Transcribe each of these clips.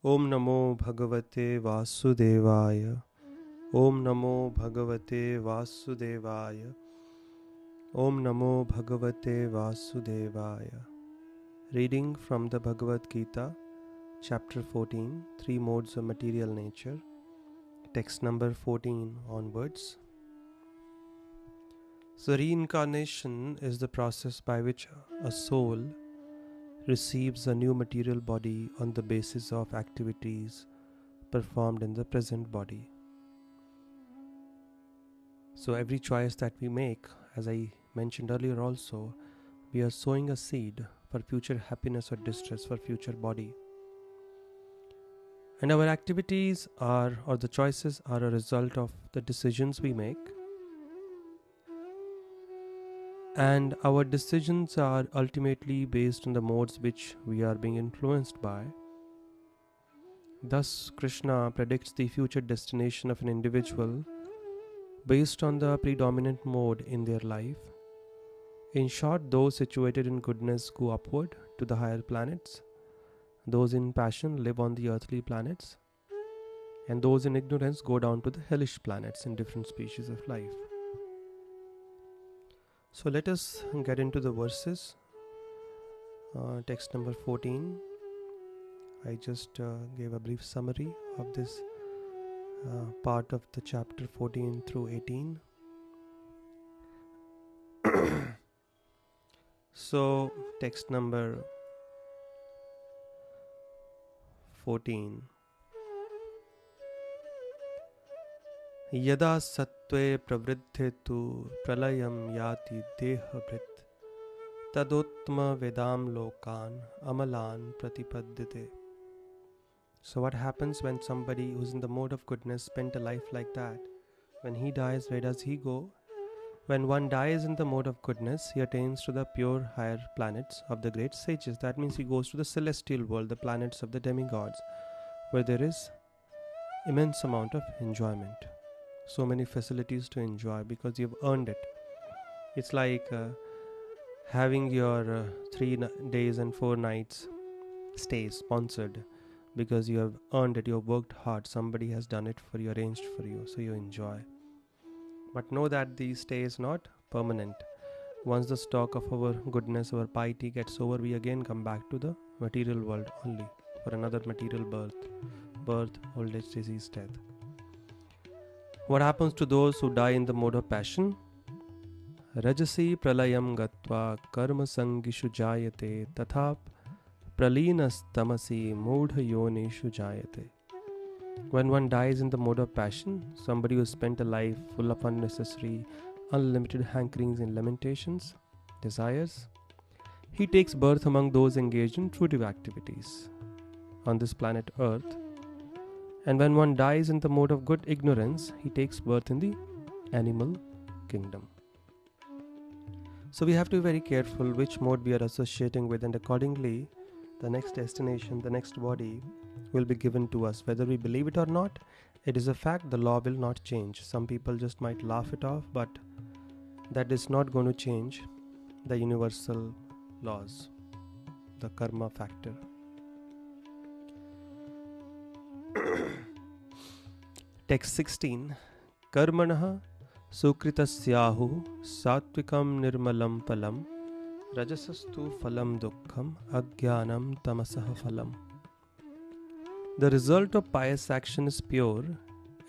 Om Namo Bhagavate Vasudevaya. Om Namo Bhagavate Vasudevaya. Om Namo Bhagavate Vasudevaya. Reading from the Bhagavad Gita, Chapter 14, Three Modes of Material Nature, text number 14 onwards. So reincarnation is the process by which a soul receives a new material body on the basis of activities performed in the present body. So every choice that we make, as I mentioned earlier also, we are sowing a seed for future happiness or distress for future body. And our activities or the choices are a result of the decisions we make. And our decisions are ultimately based on the modes which we are being influenced by. Thus, Krishna predicts the future destination of an individual based on the predominant mode in their life. In short, those situated in goodness go upward to the higher planets, those in passion live on the earthly planets, and those in ignorance go down to the hellish planets in different species of life. So let us get into the verses. Text number 14. I just gave a brief summary of this part of the chapter 14 through 18. So text number 14. Yada sattve pravriddhe tu pralayam yati dehabhrit tadottma vedam lokan amalan pratipadyate. So what happens when somebody who's in the mode of goodness spent a life like that? When he dies, where does he go? When one dies in the mode of goodness, he attains to the pure higher planets of the great sages. That means he goes to the celestial world, the planets of the demigods, where there is immense amount of enjoyment. So many facilities to enjoy because you've earned it. It's like having your 3 days and 4 nights stay sponsored because you have earned it, you have worked hard, somebody has done it for you, arranged for you, so you enjoy. But know that the stay is not permanent. Once the stock of our goodness, our piety gets over, we again come back to the material world only for another material birth, old age, disease, death. What happens to those who die in the mode of passion? Rajasi pralayam gatva karma sangishu jayate tathap pralinas tamasi mudha yonishu jayate. When one dies in the mode of passion, somebody who spent a life full of unnecessary, unlimited hankerings and lamentations, desires, he takes birth among those engaged in fruitive activities on this planet Earth. And when one dies in the mode of good ignorance, he takes birth in the animal kingdom. So we have to be very careful which mode we are associating with, and accordingly, the next destination, the next body will be given to us. Whether we believe it or not, it is a fact, the law will not change. Some people just might laugh it off, but that is not going to change the universal laws, the karma factor. Text 16. Karmanaha sukritasyahu satvikam nirmalam phalam rajasastu phalam dukkham ajnanam tamasaha phalam. The result of pious action is pure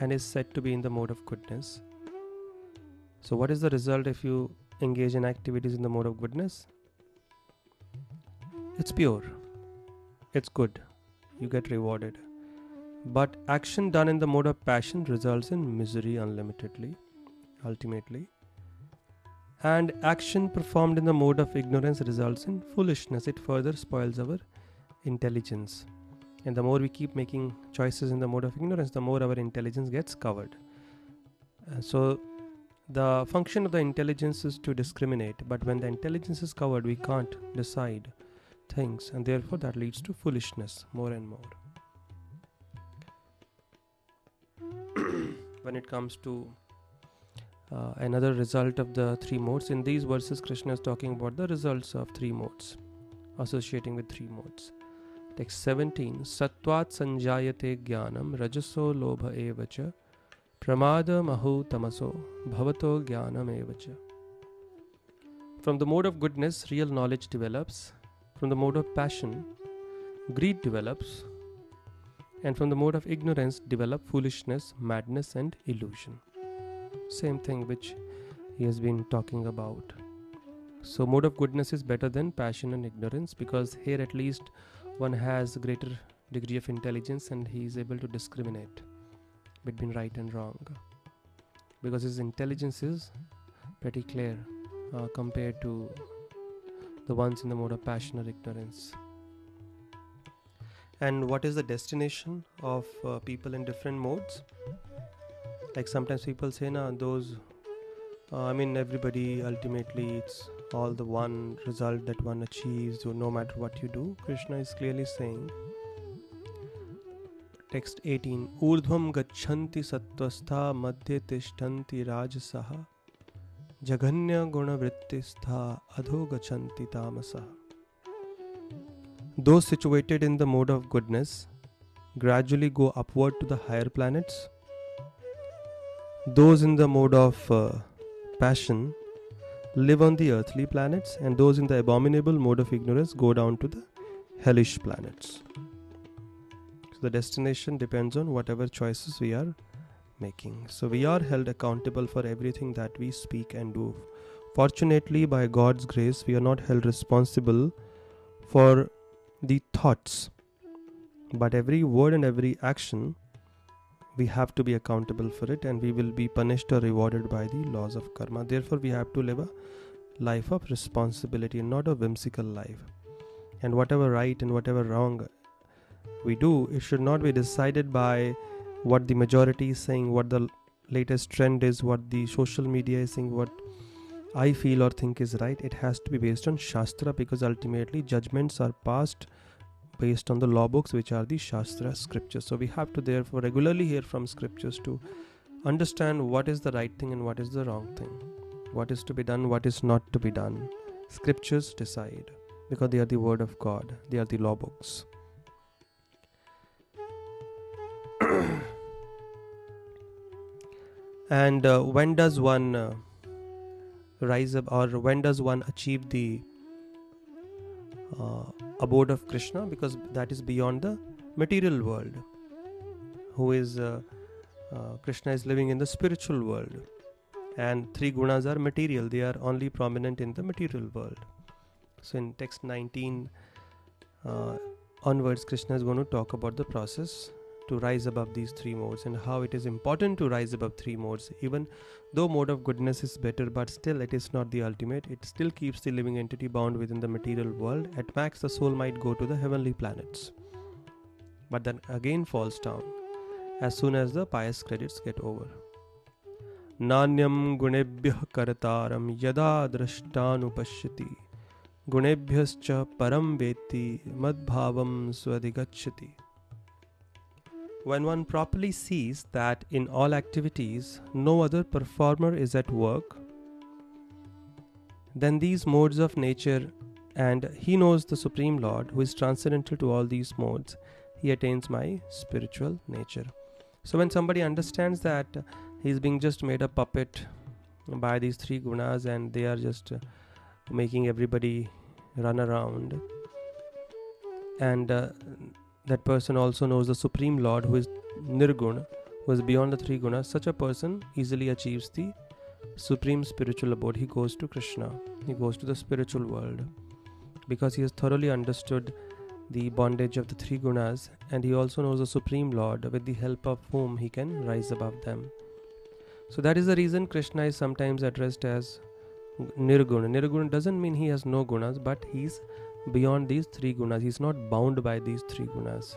and is said to be in the mode of goodness. So what is the result if you engage in activities in the mode of goodness? It's pure. It's good. You get rewarded. But action done in the mode of passion results in misery unlimitedly, ultimately. And action performed in the mode of ignorance results in foolishness. It further spoils our intelligence. And the more we keep making choices in the mode of ignorance, the more our intelligence gets covered. So the function of the intelligence is to discriminate. But when the intelligence is covered, we can't decide things. And therefore that leads to foolishness more and more. When it comes to another result of the 3 modes, in these verses Krishna is talking about the results of 3 modes, associating with 3 modes. Text 17. Sattvat sanjayate jnanam rajaso lobha evacha pramada mahu tamaso bhavato jnanam evacha. From the mode of goodness, real knowledge develops. From the mode of passion, greed develops. And from the mode of ignorance develop foolishness, madness and illusion. Same thing which he has been talking about. So mode of goodness is better than passion and ignorance, because here at least one has a greater degree of intelligence and he is able to discriminate between right and wrong, because his intelligence is pretty clear compared to the ones in the mode of passion or ignorance. And what is the destination of people in different modes? Like sometimes people say, everybody ultimately it's all the one result that one achieves, no matter what you do. Krishna is clearly saying, text 18, Urdhvam gachanti sattvastha madhye tishtanti rajasaha jaganya guna vrittistha adho gachanti tamasaha. Those situated in the mode of goodness gradually go upward to the higher planets. Those in the mode of passion live on the earthly planets, and those in the abominable mode of ignorance go down to the hellish planets. So the destination depends on whatever choices we are making. So we are held accountable for everything that we speak and do. Fortunately, by God's grace, we are not held responsible for the thoughts, but every word and every action we have to be accountable for it, and we will be punished or rewarded by the laws of karma. Therefore we have to live a life of responsibility, not a whimsical life. And whatever right and whatever wrong we do, it should not be decided by what the majority is saying, what the latest trend is, what the social media is saying, what I feel or think is right. It has to be based on Shastra, because ultimately judgments are passed based on the law books, which are the Shastra scriptures. So we have to therefore regularly hear from scriptures to understand what is the right thing and what is the wrong thing, what is to be done, what is not to be done. Scriptures decide, because they are the word of God, they are the law books. And when does one rise up, or when does one achieve the abode of Krishna? Because that is beyond the material world. Krishna is living in the spiritual world, and three gunas are material, they are only prominent in the material world. So in text 19 onwards, Krishna is going to talk about the process to rise above these three modes, and how it is important to rise above three modes. Even though mode of goodness is better, but still it is not the ultimate. It still keeps the living entity bound within the material world. At max, the soul might go to the heavenly planets, but then again falls down as soon as the pious credits get over. Nanyam gunebhyah karataram yada drashtanupashyati gunebhyascha param veti madbhavam swadigachyati. When one properly sees that in all activities no other performer is at work, then these modes of nature, and he knows the Supreme Lord who is transcendental to all these modes, he attains my spiritual nature. So when somebody understands that he is being just made a puppet by these three gunas, and they are just making everybody run around, and that person also knows the Supreme Lord who is Nirguna, who is beyond the three gunas, such a person easily achieves the supreme spiritual abode. He goes to Krishna, he goes to the spiritual world, because he has thoroughly understood the bondage of the three gunas, and he also knows the Supreme Lord, with the help of whom he can rise above them. So that is the reason Krishna is sometimes addressed as Nirguna. Nirguna doesn't mean he has no gunas, but he's beyond these three gunas. He's not bound by these three gunas.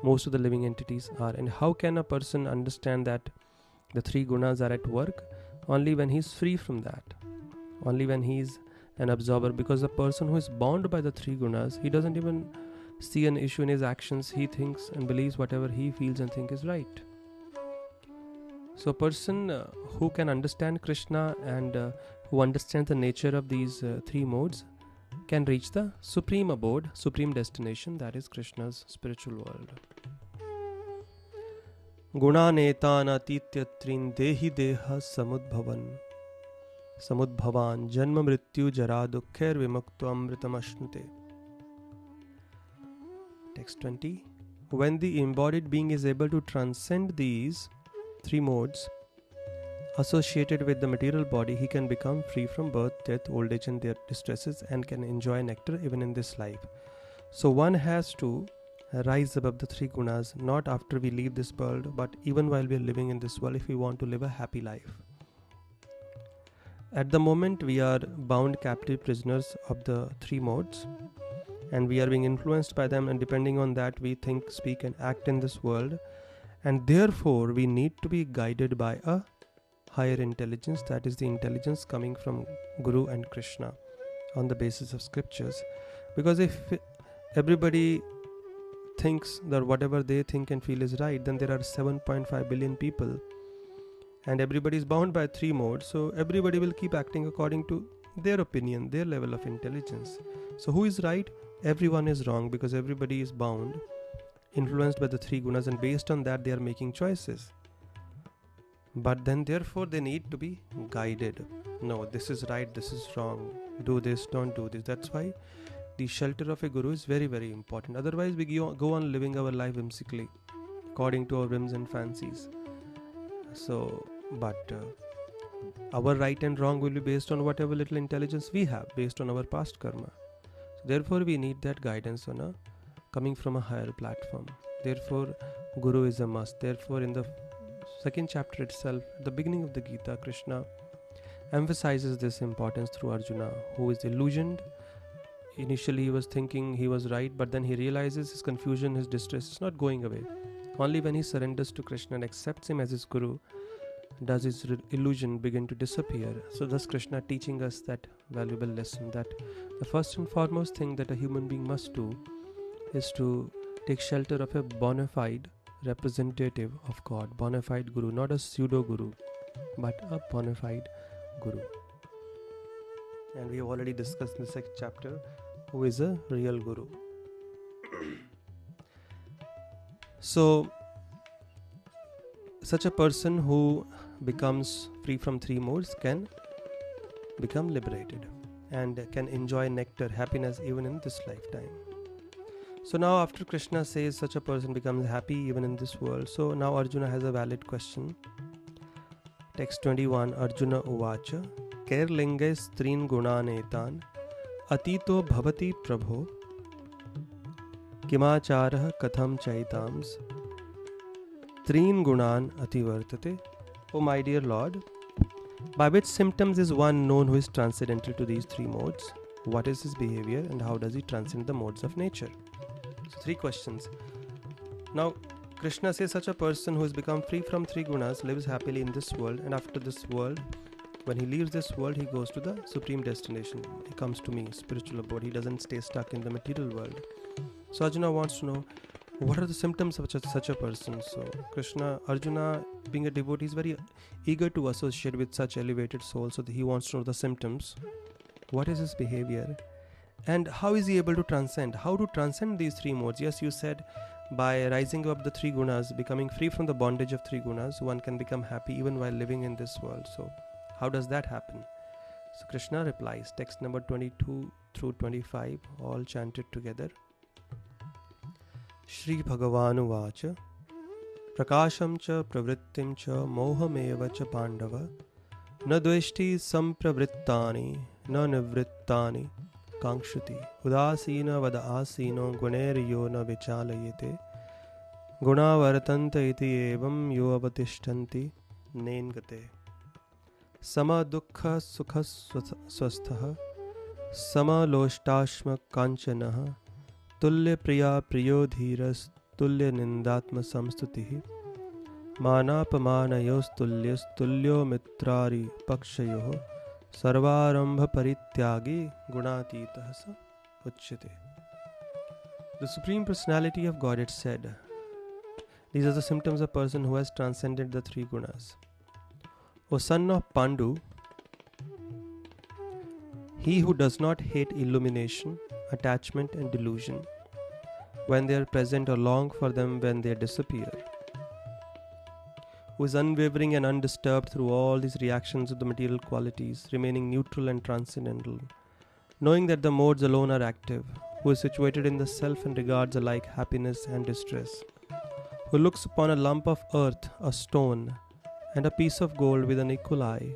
Most of the living entities are. And how can a person understand that the three gunas are at work? Only when he's free from that, only when he's an absorber. Because a person who is bound by the three gunas, he doesn't even see an issue in his actions. He thinks and believes whatever he feels and thinks is right. So a person who can understand Krishna and who understands the nature of these three modes can reach the supreme abode, supreme destination, that is Krishna's spiritual world. Gunanetan atityatrin dehi deha samudbhavan janma mrityu jara dukkher vimuktva amritam ashnute. Text 20. When the embodied being is able to transcend these three modes associated with the material body, he can become free from birth, death, old age and their distresses, and can enjoy nectar even in this life. So one has to rise above the three gunas, not after we leave this world, but even while we are living in this world, if we want to live a happy life. At the moment, we are bound captive prisoners of the three modes, and we are being influenced by them, and depending on that, we think, speak and act in this world, and therefore we need to be guided by a higher intelligence, that is the intelligence coming from Guru and Krishna on the basis of scriptures. Because if everybody thinks that whatever they think and feel is right, then there are 7.5 billion people and everybody is bound by three modes, so everybody will keep acting according to their opinion, their level of intelligence. So who is right? Everyone is wrong, because everybody is bound, influenced by the three gunas, and based on that they are making choices. But then therefore they need to be guided. No, this is right, this is wrong, do this, don't do this. That's why the shelter of a guru is very, very important. Otherwise we go on living our life whimsically, according to our whims and fancies. So, but our right and wrong will be based on whatever little intelligence we have, based on our past karma. So therefore we need that guidance coming from a higher platform. Therefore Guru is a must. Therefore in the second chapter itself, at the beginning of the Gita, Krishna emphasizes this importance through Arjuna, who is illusioned. Initially he was thinking he was right, but then he realizes his confusion, his distress is not going away. Only when he surrenders to Krishna and accepts him as his Guru does his illusion begin to disappear. So thus Krishna teaching us that valuable lesson, that the first and foremost thing that a human being must do is to take shelter of a bona fide representative of God, bona fide Guru, not a pseudo Guru, but a bona fide Guru. And we have already discussed in the second chapter who is a real Guru. So such a person who becomes free from three modes can become liberated and can enjoy nectar, happiness even in this lifetime. So now after Krishna says such a person becomes happy even in this world, so now Arjuna has a valid question. Text 21, Arjuna uvacha kairlinge strin gunanetan atito bhavati prabho kimacharah katham chaitams trin gunan ativartate. O my dear Lord, by which symptoms is one known who is transcendental to these three modes? What is his behavior and how does he transcend the modes of nature? So three questions. Now Krishna says such a person who has become free from three gunas lives happily in this world, and after this world, when he leaves this world, he goes to the supreme destination. He comes to me, spiritual abode. He doesn't stay stuck in the material world. So Arjuna wants to know, what are the symptoms of such a person? So Arjuna being a devotee is very eager to associate with such elevated souls, so that he wants to know the symptoms. What is his behavior? And how is he able to transcend? How to transcend these three modes? Yes, you said by rising up the three gunas, becoming free from the bondage of three gunas, one can become happy even while living in this world. So how does that happen? So Krishna replies, text number 22 through 25, all chanted together. Shri Bhagavanu Vacha Prakasham cha pravrittim cha mohameva cha pandava na dveshti sampravrittani na nivrittani kangshuti udasina vada asino guneryo na vichalayate gunavartanta iti evam yo avatishtanti nengate sama dukkha sukha swastha sama loshtashma kanchanaha tulya priya priyo dhiras tulya nindatma samstutihi manapamanayost tulyas tulyo mitrari pakshayoh sarvarambha parityagi gunatitah sa uchyate. The Supreme Personality of Godhead said, these are the symptoms of a person who has transcended the three gunas. O son of Pandu, He who does not hate illumination, attachment and delusion when they are present or long for them when they disappear, who is unwavering and undisturbed through all these reactions of the material qualities, remaining neutral and transcendental, knowing that the modes alone are active, who is situated in the self and regards alike happiness and distress, who looks upon a lump of earth, a stone, and a piece of gold with an equal eye,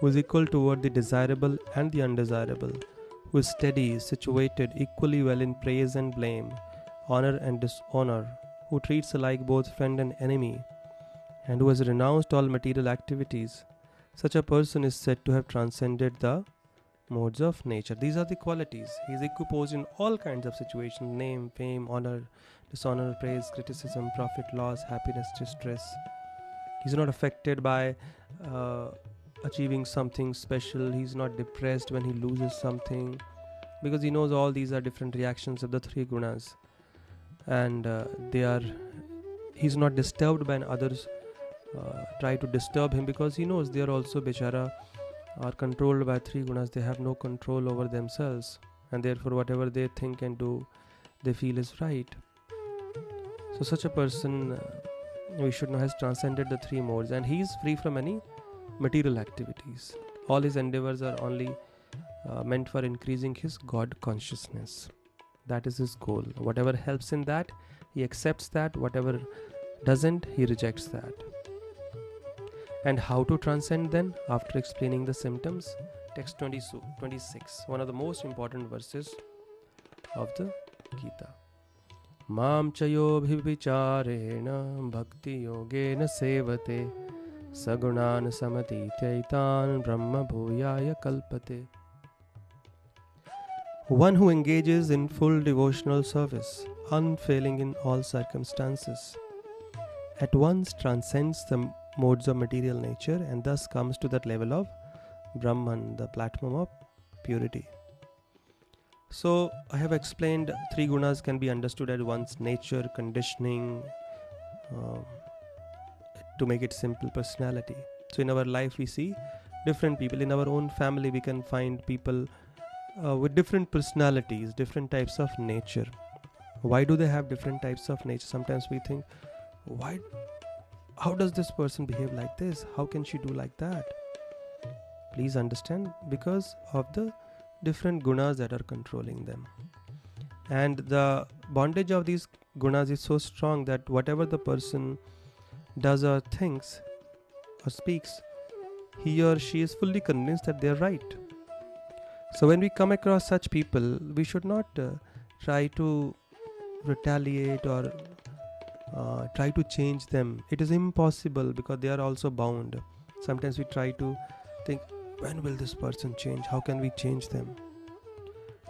who is equal toward the desirable and the undesirable, who is steady, situated equally well in praise and blame, honor and dishonor, who treats alike both friend and enemy, and who has renounced all material activities. Such a person is said to have transcended the modes of nature. These are the qualities. He is equiposed in all kinds of situations: name, fame, honor, dishonor, praise, criticism, profit, loss, happiness, distress. He's not affected by achieving something special. He's not depressed when he loses something, because he knows all these are different reactions of the three gunas, and he's not disturbed when others try to disturb him, because he knows they are also bechara are controlled by three gunas. They have no control over themselves, and therefore whatever they think and do, they feel is right. So such a person, we should know, has transcended the three modes, and he is free from any material activities. All his endeavors are only meant for increasing his God consciousness. That is his goal. Whatever helps in that, he accepts that. Whatever doesn't, he rejects that. And how to transcend then? After explaining the symptoms, text 26, one of the most important verses of the Gita. Mam chayo bhivicharena bhakti yogena sevate sagunan samatitaitan brahma bhuyaya kalpate. One who engages in full devotional service, unfailing in all circumstances, at once transcends the modes of material nature and thus comes to that level of Brahman, the platform of purity. So I have explained three gunas can be understood as one's nature, conditioning, to make it simple, personality. So in our life we see different people. In our own family we can find people with different personalities, different types of nature. Why do they have different types of nature? Sometimes we think, how does this person behave like this? How can she do like that? Please understand, because of the different gunas that are controlling them. And the bondage of these gunas is so strong that whatever the person does or thinks or speaks, he or she is fully convinced that they are right. So when we come across such people, we should not try to retaliate or try to change them. It is impossible, because they are also bound. Sometimes we try to think, when will this person change? How can we change them?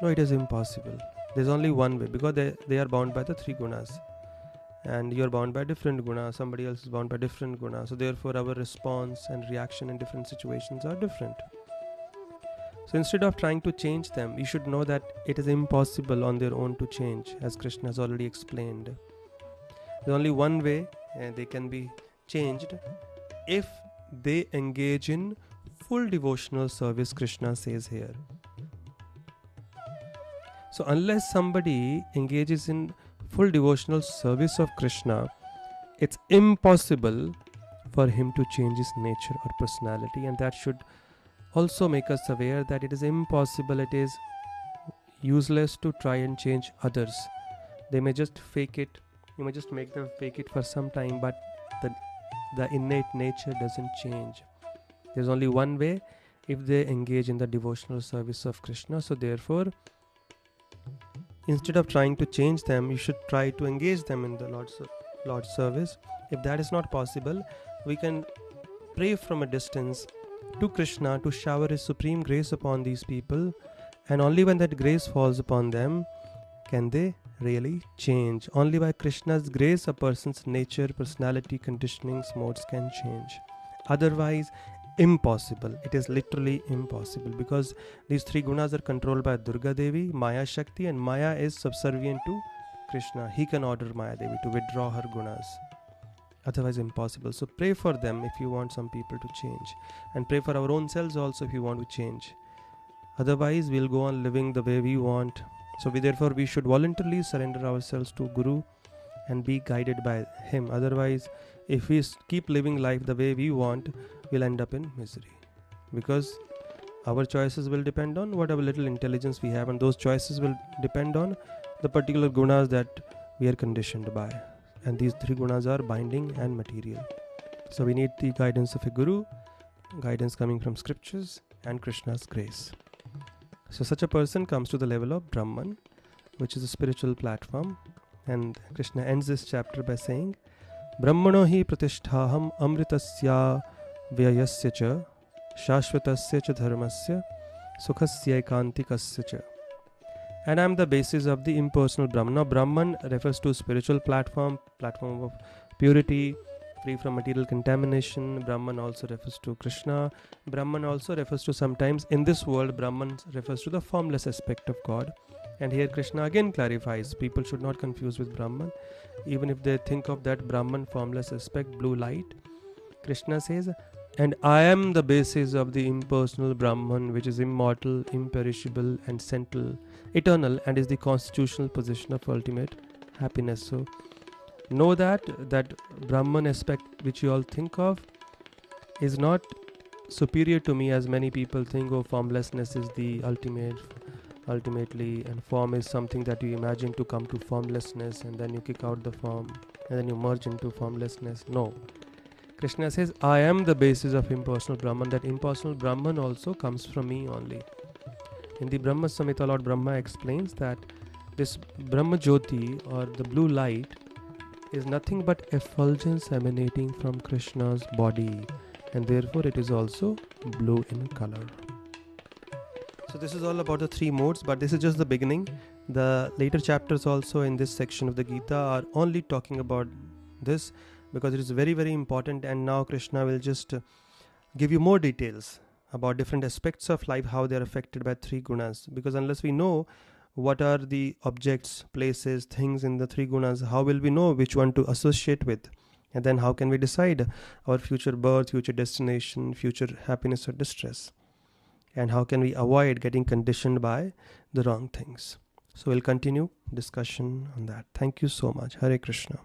No, it is impossible. There's only one way, because they are bound by the three gunas, and you are bound by different gunas. Somebody else is bound by different gunas. So therefore our response and reaction in different situations are different. So instead of trying to change them, you should know that it is impossible on their own to change, as Krishna has already explained. There's only one way they can be changed: if they engage in full devotional service, Krishna says here. So unless somebody engages in full devotional service of Krishna, it's impossible for him to change his nature or personality. And that should also make us aware that it is impossible, it is useless to try and change others. They may just fake it. You may just make them fake it for some time, but the innate nature doesn't change. There's only one way: if they engage in the devotional service of Krishna. So therefore, instead of trying to change them, you should try to engage them in the Lord's service. If that is not possible, we can pray from a distance to Krishna to shower His supreme grace upon these people, and only when that grace falls upon them can they really change. Only by Krishna's grace a person's nature, personality, conditionings, modes can change. Otherwise, impossible. It is literally impossible, because these three gunas are controlled by Durga Devi, Maya Shakti, and Maya is subservient to Krishna. He can order Maya Devi to withdraw her gunas. Otherwise impossible. So pray for them if you want some people to change, and pray for our own selves also if you want to change. Otherwise, we'll go on living the way we want. So therefore, we should voluntarily surrender ourselves to Guru and be guided by him. Otherwise, if we keep living life the way we want, we'll end up in misery. Because our choices will depend on whatever little intelligence we have, and those choices will depend on the particular gunas that we are conditioned by. And these three gunas are binding and material. So we need the guidance of a guru, guidance coming from scriptures, and Krishna's grace. So such a person comes to the level of Brahman, which is a spiritual platform. And Krishna ends this chapter by saying, Brahmano hi pratisthaham amritasya vyayasya cha shashvatasya cha dharmasya sukhasya ekantikasya cha. And I am the basis of the impersonal Brahman. Now Brahman refers to spiritual platform of purity, free from material contamination. Brahman also refers to Krishna. Brahman also refers to, sometimes in this world, Brahman refers to the formless aspect of God. And here Krishna again clarifies, people should not confuse with Brahman. Even if they think of that Brahman formless aspect, blue light, Krishna says, and I am the basis of the impersonal Brahman, which is immortal, imperishable, and central, eternal, and is the constitutional position of ultimate happiness. So know that Brahman aspect which you all think of is not superior to me, as many people think. Oh, formlessness is the ultimately, and form is something that you imagine to come to formlessness, and then you kick out the form and then you merge into formlessness. No, Krishna says, I am the basis of impersonal Brahman. That impersonal Brahman also comes from me only. In the Brahma Samhita, Lord Brahma explains that this Brahma Jyoti, or the blue light, is nothing but effulgence emanating from Krishna's body, and therefore it is also blue in color. So this is all about the three modes, but this is just the beginning. The later chapters also in this section of the Gita are only talking about this, because it is very, very important. And now Krishna will just give you more details about different aspects of life, how they are affected by three gunas. Because unless we know what are the objects, places, things in the three gunas, how will we know which one to associate with? And then how can we decide our future birth, future destination, future happiness or distress? And how can we avoid getting conditioned by the wrong things? So we'll continue discussion on that. Thank you so much. Hare Krishna.